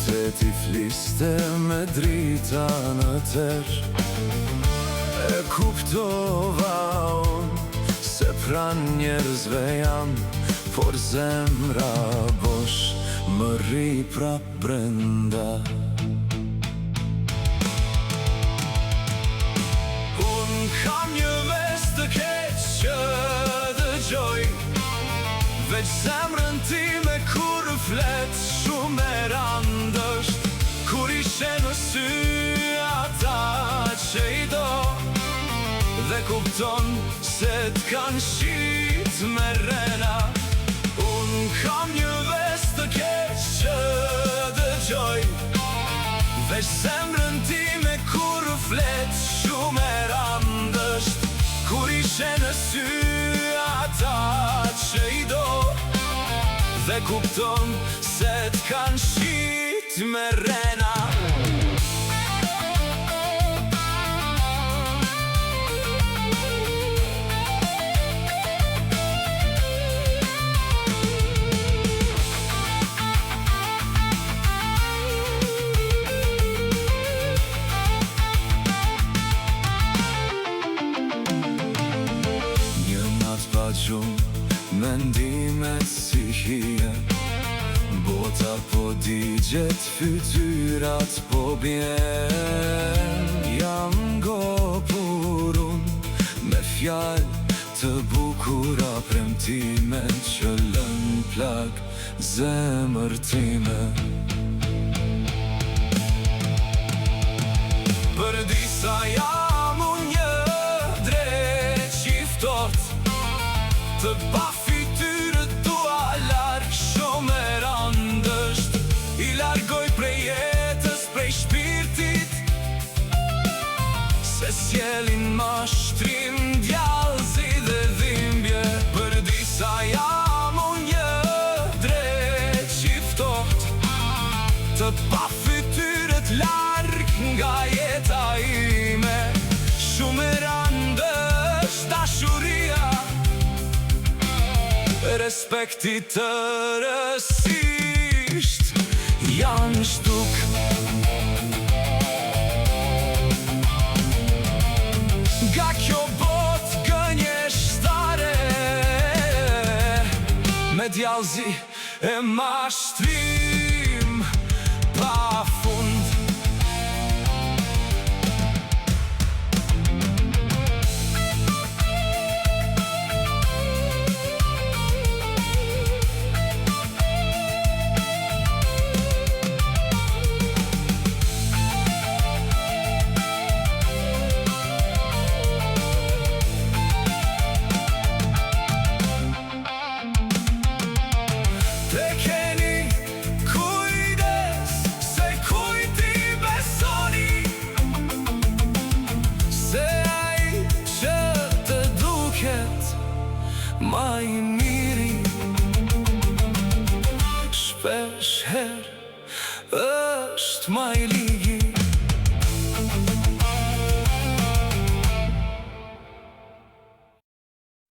qyteti fliste me drita në ter. E kuptova unë se pran njerëzve jam, por zemra bosh më rri prap brenda. Unë kam një ves të keq që dëgjoj, veç zemrën time kur flet shumë e randësht, kur ishe në sy ata që i do, dhe kupton se t'kan shit me rena. Unë kam një ves të keq që dëgjoj, veç zemrën time kur flet shumë e randësht, kur ishe në sy ata që i do, dhe kupton se t'kan shit me rena. Mendimet si hije, bota po digjet, fytyrat po bjen. Jam ngopur unë me fjallë të bukura, premtimen që lën plak zemër time. Për disa jam unë një drejt qiftort, të pa fytyrët tua larg shumë e randësht, i largoj prej jetës, prej shpirtit, se s'jelin mashtrim, djallëzi dhe dhimbje. Për disa jam unë një drejt qiftort, të pa fytyrët larg nga jeta ime, shumë e randësht dashuria, respekti të rësisht janë shtuk. Nga kjo bot gënjeshtare, me djallëzi e mashtrim pa fund. Ma i miri, shpesh her